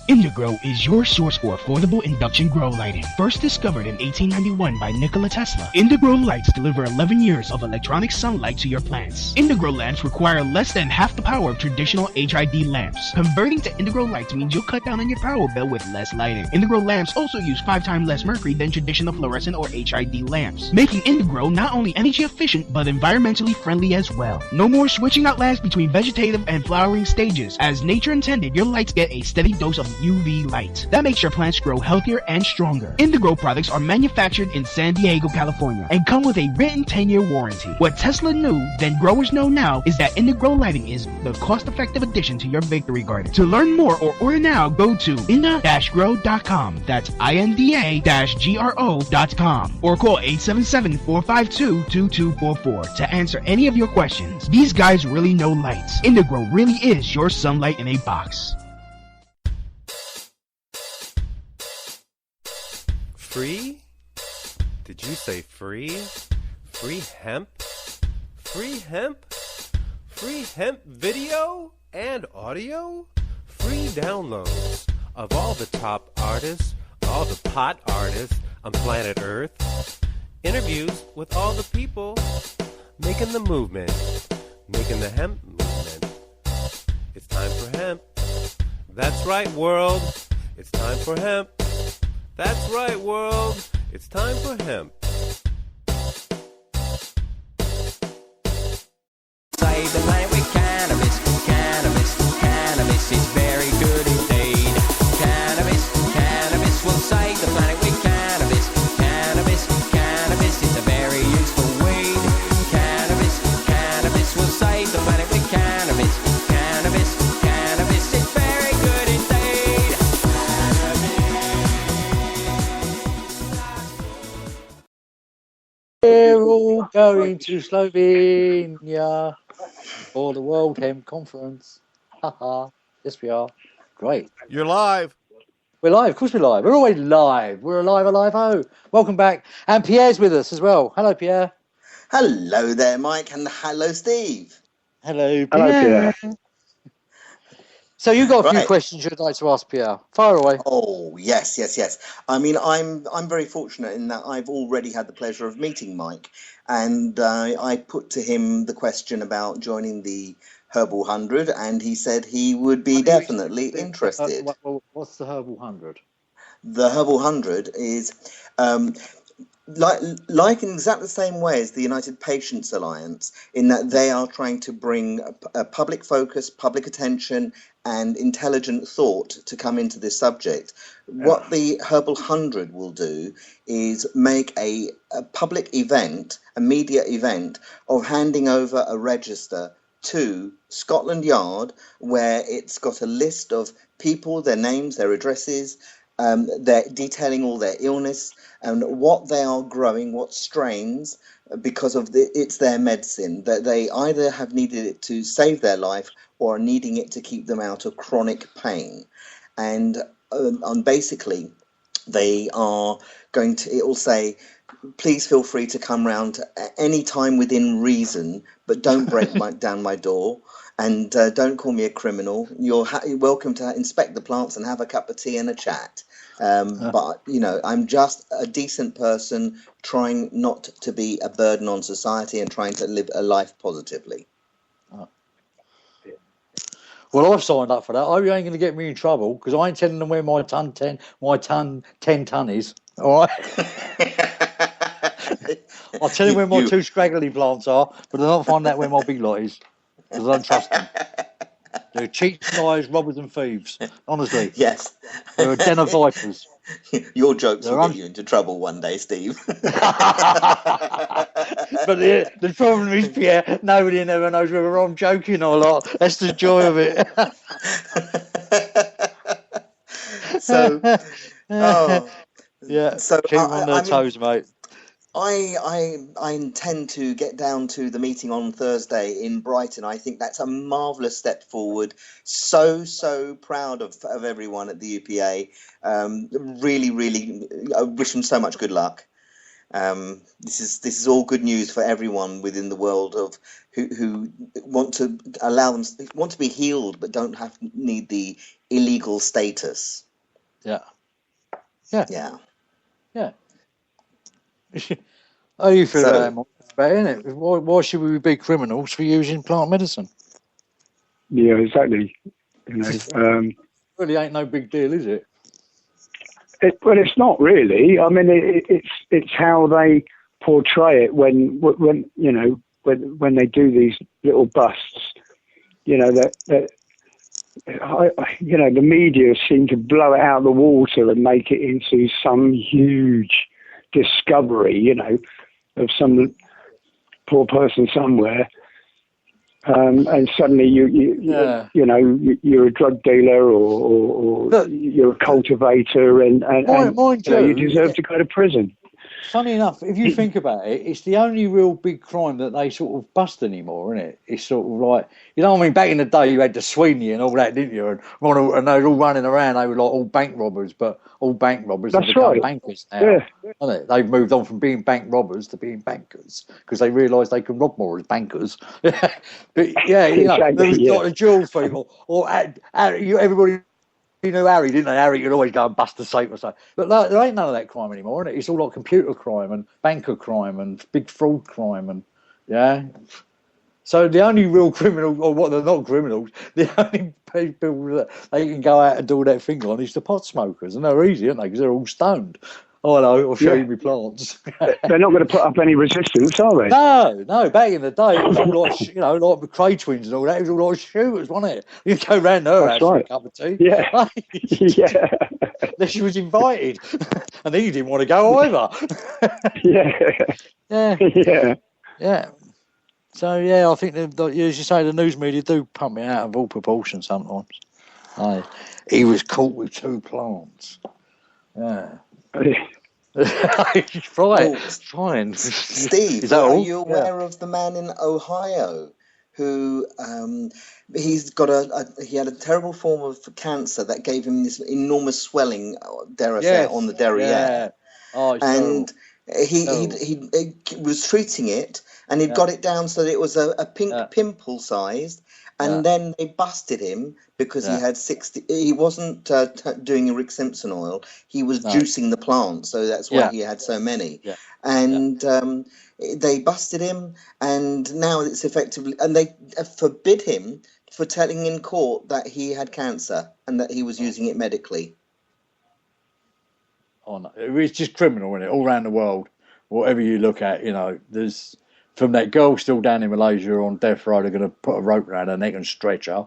Indigrow is your source for affordable induction grow lighting. First discovered in 1891 by Nikola Tesla, Indigrow lights deliver 11 years of electronic sunlight to your plants. Indigrow lamps require less than half the power of traditional HID lamps. Converting to Indigrow lights means you'll cut down on your power bill with less lighting. Indigrow lamps also use 5 times less mercury than traditional fluorescent or HID lamps, making Indigrow not only energy efficient but environmentally friendly as well. No more switching out lamps between vegetative and flowering stages. As nature intended, your lights get a steady dose of UV light. That makes your plants grow healthier and stronger. Indigrow products are manufactured in San Diego, California, and come with a written 10-year warranty. What Tesla knew, then growers know now, is that Indigrow lighting is the cost-effective addition to your victory garden. To learn more or order now, go to inda-grow.com. That's INDA-GRO.com. Or call 877-452-2244 to answer any of your questions. These guys really know lights. Indigrow really is your sunlight in a box. Free? Did you say free? Free hemp? Free hemp? Free hemp video and audio? Free downloads of all the top artists, all the pot artists on planet Earth. Interviews with all the people making the movement, making the hemp movement. It's time for hemp. That's right, world. It's time for hemp. That's right, world. It's time for hemp. Save the planet with cannabis. Cannabis, cannabis is very good indeed. Cannabis, cannabis will save the planet with cannabis. Cannabis, cannabis is a very useful weed. Cannabis, cannabis will save the planet with cannabis. Cannabis, cannabis is very good indeed. We're all going to Slovenia for the World Hemp Conference. Haha. Yes, we are. Great. You're live. We're live. Of course we're live. We're always live. We're alive, ho. Welcome back. And Pierre's with us as well. Hello, Pierre. Hello there, Mike, and hello, Steve. Hello, Pierre. So you've got a few questions you'd like to ask Pierre. Fire away. Oh, yes. I mean, I'm very fortunate in that I've already had the pleasure of meeting Mike, and I put to him the question about joining the Herbal 100, and he said he would be definitely interested. What's the Herbal 100? The Herbal 100 is like in exactly the same way as the United Patients Alliance, in that they are trying to bring a public focus, public attention, and intelligent thought to come into this subject. What the Herbal 100 will do is make a public event, a media event, of handing over a register to Scotland Yard, where it's got a list of people, their names, their addresses, they're detailing all their illness and what they are growing, what strains, because of it's their medicine, that they either have needed it to save their life or are needing it to keep them out of chronic pain. And basically, they are going to, it will say, please feel free to come round at any time within reason, but don't break down my door. And don't call me a criminal. You're welcome to inspect the plants and have a cup of tea and a chat. But, you know, I'm just a decent person trying not to be a burden on society and trying to live a life positively. Well, I've signed up for that. I hope you ain't going to get me in trouble, because I ain't telling them where my 10 ton is. All right? I'll tell you where my two scraggly plants are, but I don't find out where my big lot is, because I don't trust them. They're cheats, liars, robbers and thieves. Honestly. Yes. They're a den of vipers. Your jokes will get you into trouble one day, Steve. But the problem is, Pierre, nobody never knows whether I'm joking or not. That's the joy of it. So, yeah. So keep on their toes, mate. I intend to get down to the meeting on Thursday in Brighton. I think that's a marvellous step forward. So proud of everyone at the UPA. Really, I wish them so much good luck. This is all good news for everyone within the world of who want to want to be healed but don't need the illegal status. Yeah. How do you feel about it? Why should we be criminals for using plant medicine? Yeah, exactly. You know, really ain't no big deal, is it? Well, it's not really. I mean, it's how they portray it when you know when they do these little busts. You know that you know the media seem to blow it out of the water and make it into some huge discovery. You know, of some poor person somewhere. And suddenly you know you're a drug dealer or look, you're a cultivator and you deserve to go to prison. Funny enough, if you think about it, it's the only real big crime that they sort of bust anymore, isn't it? It's sort of like, you know what I mean? Back in the day, you had the Sweeney and all that, didn't you? And they were all running around. They were like all bank robbers, but all bank robbers have become bankers now. Yeah. Haven't they? They've moved on from being bank robbers to being bankers because they realise they can rob more as bankers. But yeah, you know, there was like the jewel people or everybody. You know Harry, didn't they? Harry could always go and bust the safe or something. But there ain't none of that crime anymore, isn't it? It's all like computer crime and banker crime and big fraud crime and So the only real criminal, or what they're not criminals, the only people that they can go out and do that thing on is the pot smokers, and they're easy, aren't they? Because they're all stoned. Oh, hello, I'll show you my plants. They're not going to put up any resistance, are they? No. Back in the day, it was all like, like the Cray twins and all that. It was all like shooters, wasn't it? You'd go round her house for a cup of tea. Yeah. Then she was invited. And then you didn't want to go either. Yeah. So, I think, as you say, the news media do pump it out of all proportion sometimes. He was caught with 2 plants. Yeah. Fine. Steve, are you aware of the man in Ohio who he had a terrible form of cancer that gave him this enormous swelling, on the derriere. And he was treating it, and he'd got it down so that it was a pink pimple sized. And then they busted him because he had 60. He wasn't doing a Rick Simpson oil. He was juicing the plant, so that's why he had so many. And they busted him, and now it's effectively, and they forbid him for telling in court that he had cancer and that he was using it medically. Oh no, it's just criminal, isn't it? All around the world. whatever you look at, there's from that girl still down in Malaysia on death row, they're going to put a rope around her neck and stretch her,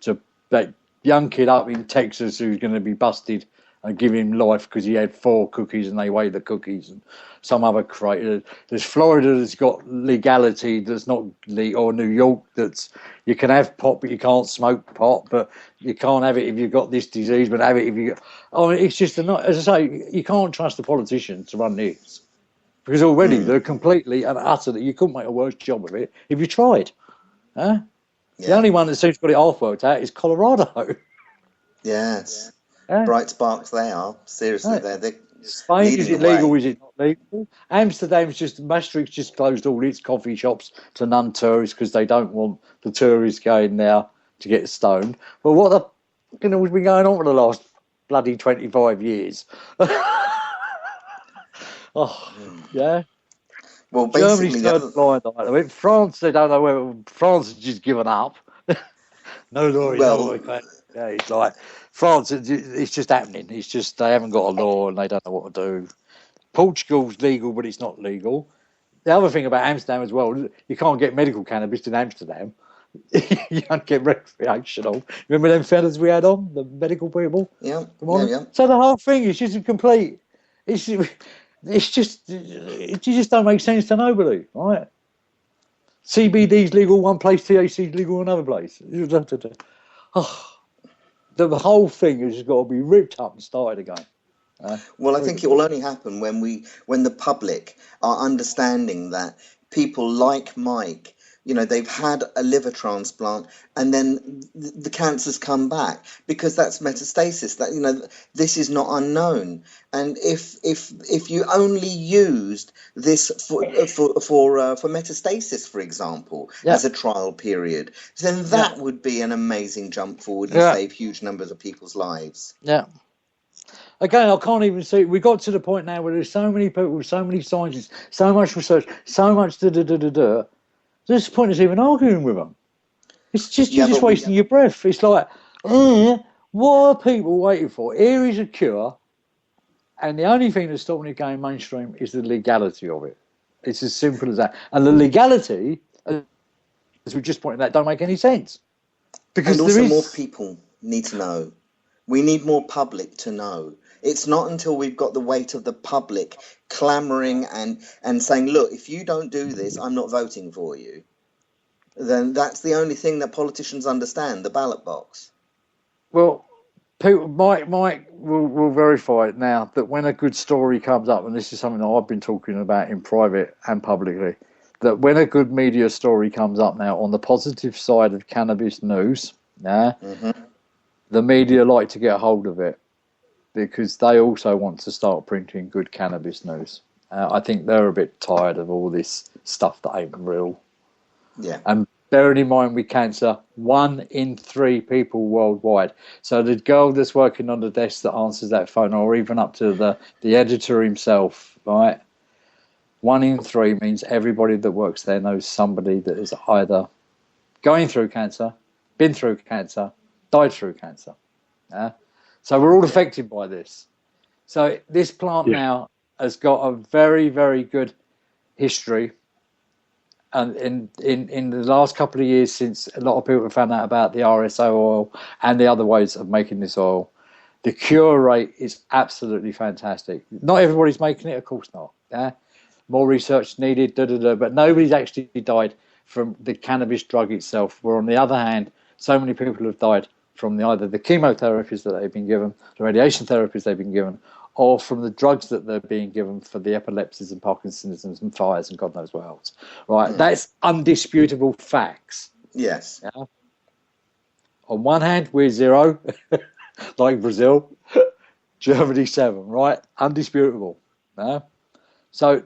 to that young kid up in Texas who's going to be busted and give him life because he had 4 cookies and they weighed the cookies, and some other crate. There's Florida that's got legality that's not legal, or New York that's you can have pot but you can't smoke pot, but you can't have it if you've got this disease, but have it if you. It's just as I say, you can't trust the politicians to run this because already they're completely and utterly. You couldn't make a worse job of it if you tried. Huh? Yeah. The only one that seems to got it half worked out is Colorado. Yes. Yeah. Bright sparks they are. Seriously, Right. they're Spain, is it legal? way. Is it not legal? Amsterdam's Maastricht's just closed all its coffee shops to non-tourists because they don't want the tourists going there to get stoned. But what the fucking hell's been going on for the last bloody 25 years? Yeah. Well, Germany's basically, turned blind eye to it. France, they don't know whether France has just given up. No law is Well, yeah, it's like France. It's just happening. It's just they haven't got a law and they don't know what to do. Portugal's legal, but it's not legal. The other thing about Amsterdam as well, you can't get medical cannabis in Amsterdam. You can't get recreational. Remember them fellas we had on, the medical people? Yeah. So the whole thing is just a complete. It just don't make sense to nobody, right? CBD's legal one place, THC's legal another place. The whole thing has just got to be ripped up and started again. Well, I think it will only happen when the public are understanding that people like Mike, they've had a liver transplant and then the cancer's come back because that's metastasis. That this is not unknown. And if you only used this for metastasis, for example, as a trial period, then that would be an amazing jump forward and save huge numbers of people's lives. Yeah. Again, I can't even see. We got to the point now where there's so many people, so many scientists, so much research, so much da-da-da-da-da. There's the point of even arguing with them. It's just you're just wasting your breath. It's like, what are people waiting for? Here is a cure, and the only thing that's stopping it going mainstream is the legality of it. It's as simple as that. And the legality, as we just pointed out, don't make any sense. Because and also more people need to know. We need more public to know. It's not until we've got the weight of the public clamouring and saying, look, if you don't do this, I'm not voting for you. Then that's the only thing that politicians understand, the ballot box. Well, people, Mike will verify it now that when a good story comes up, and this is something that I've been talking about in private and publicly, that when a good media story comes up now on the positive side of cannabis news, the media like to get hold of it because they also want to start printing good cannabis news. I think they're a bit tired of all this stuff that ain't real. Yeah. And bearing in mind with cancer, 1 in 3 people worldwide. So the girl that's working on the desk that answers that phone, or even up to the editor himself, right? 1 in 3 means everybody that works there knows somebody that is either going through cancer, been through cancer, died through cancer. So we're all affected by this. So this plant now has got a very, very good history. And in the last couple of years, since a lot of people have found out about the RSO oil and the other ways of making this oil, the cure rate is absolutely fantastic. Not everybody's making it, of course not. More research needed, but nobody's actually died from the cannabis drug itself. Where on the other hand, so many people have died from either the chemotherapies that they've been given, the radiation therapies they've been given, or from the drugs that they're being given for the epilepsies and Parkinsonisms and fires and God knows what else. Right, that's undisputable facts. Yes. Yeah? On one hand, we're 0, like Brazil. Germany 7, right? Undisputable. Yeah? So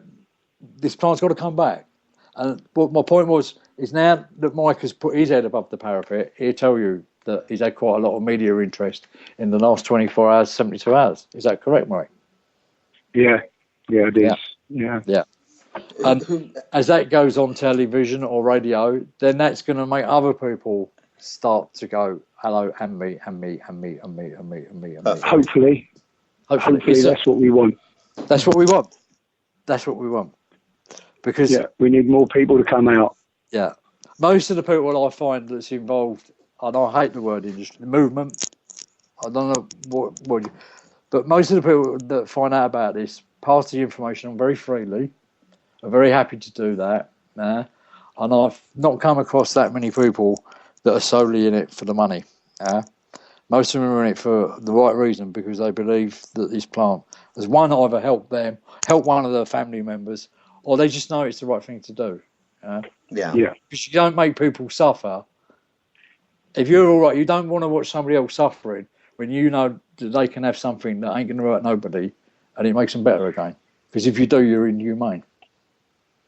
this plant's got to come back. And what my point was, is now that Mike has put his head above the parapet, he'll tell you that he's had quite a lot of media interest in the last 24 hours, 72 hours. Is that correct, Mike? Yeah, it is. Yeah. And as that goes on television or radio, then that's going to make other people start to go, hello, and me. Hopefully that's what we want. That's what we want. That's what we want. Because we need more people to come out. Yeah. Most of the people I find that's involved, and I hate the word industry, movement, I don't know what but most of the people that find out about this pass the information on very freely, are very happy to do that. And I've not come across that many people that are solely in it for the money. Most of them are in it for the right reason, because they believe that this plant has either helped them, helped one of their family members, or they just know it's the right thing to do. Because you don't make people suffer. If you're all right, you don't want to watch somebody else suffering when you know that they can have something that ain't going to hurt nobody, and it makes them better again. Because if you do, you're inhumane.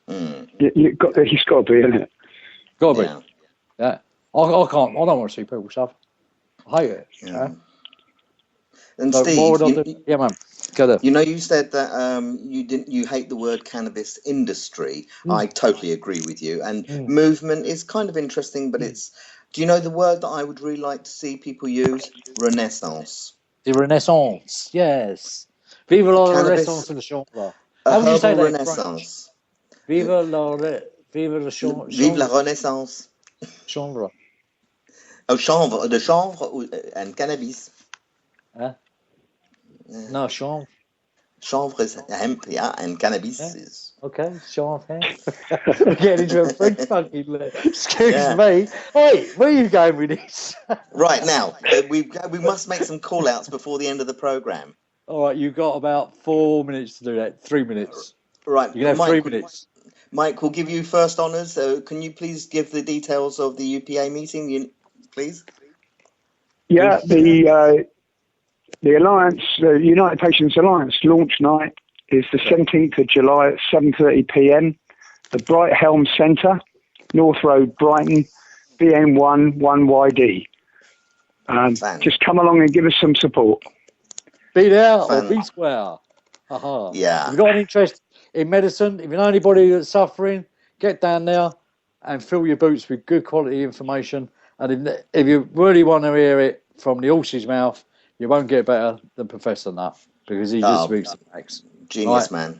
He's got to be, isn't it? Got to be. Yeah. I can't. I don't want to see people suffer. I hate it. And so Steve, man. Go there. You know, you said that you hate the word cannabis industry. I totally agree with you. And movement is kind of interesting, but it's. Do you know the word that I would really like to see people use? Renaissance. The Renaissance, yes. Vive la Renaissance of the chambre. How would you say that? Renaissance. Vive la chambre. Vive la Renaissance. Chambre. Oh, chanvre, the chanvre and cannabis. No, chanvre. Chanvre is hemp, and cannabis is. Okay, chanvre. We're getting into a French fucking excuse me. Hey, where are you going with this? Right, now, we must make some call-outs before the end of the programme. All right, you've got about 4 minutes to do that. 3 minutes. Right. You can have 3 minutes. Mike, we'll give you first honours. So can you please give the details of the UPA meeting, please? Yeah, the Alliance, the United Patients Alliance launch night is the 17th of July at 7:30 p.m. The Bright Helm Centre, North Road, Brighton, BN1 1YD. Just come along and give us some support. Be there or be square. Yeah. If you've got an interest in medicine, if you know anybody that's suffering, get down there and fill your boots with good quality information. And if you really want to hear it from the horse's mouth, you won't get better than Professor Nut, because he just speaks the facts. Genius, man.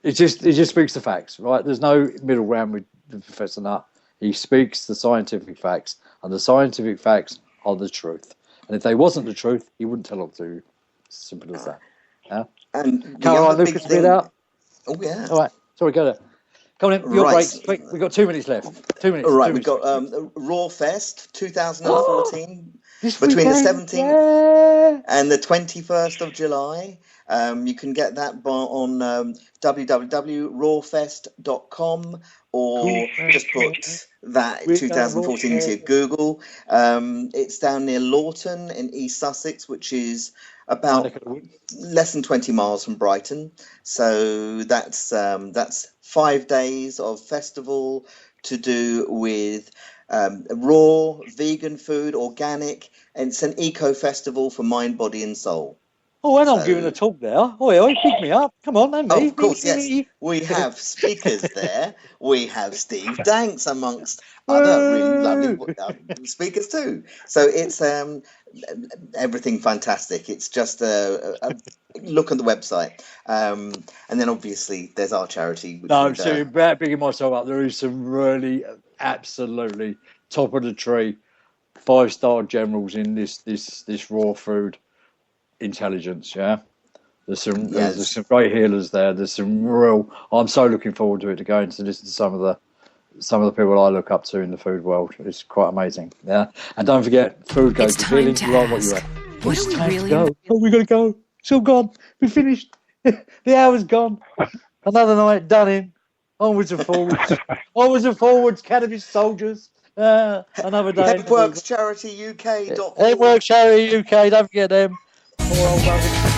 He just speaks the facts, right? There's no middle ground with Professor Nut. He speaks the scientific facts, and the scientific facts are the truth. And if they wasn't the truth, he wouldn't tell them to you. Simple as that. Yeah? And Caroline Lucas, read out. Oh, yeah. All right. Sorry, go there. Come on in. Your breaks. Quick. We've got 2 minutes left. 2 minutes. All right. We've got Raw Fest 2014 between the 17th and the 21st of July. You can get that on www.rawfest.com, or just put that 2014 into Google. It's down near Lawton in East Sussex, which is about less than 20 miles from Brighton. So that's 5 days of festival to do with raw, vegan food, organic, and it's an eco festival for mind, body, and soul. Oh, and I'm giving a talk now. Oh, pick me up. Come on, then, me. Of course, yes. We have speakers there. We have Steve Danks amongst other really lovely speakers too. So it's everything fantastic. It's just a look on the website. And then obviously there's our charity. No, so about picking myself up, there is some really absolutely top of the tree 5-star generals in this raw food intelligence. There's some great healers there. There's some real. I'm so looking forward to it, to go and to listen to some of the people I look up to in the food world. It's quite amazing. And don't forget, food goes to healing. You are what you are. It's time to go. Oh, we gotta go. It's all gone. We finished. The hour's gone. Another night done in. Onwards and forwards. Onwards and forwards. Cannabis soldiers. Another day. Hemp Works Charity UK. Hemp Works Charity UK. Don't forget them. Poor old brothers.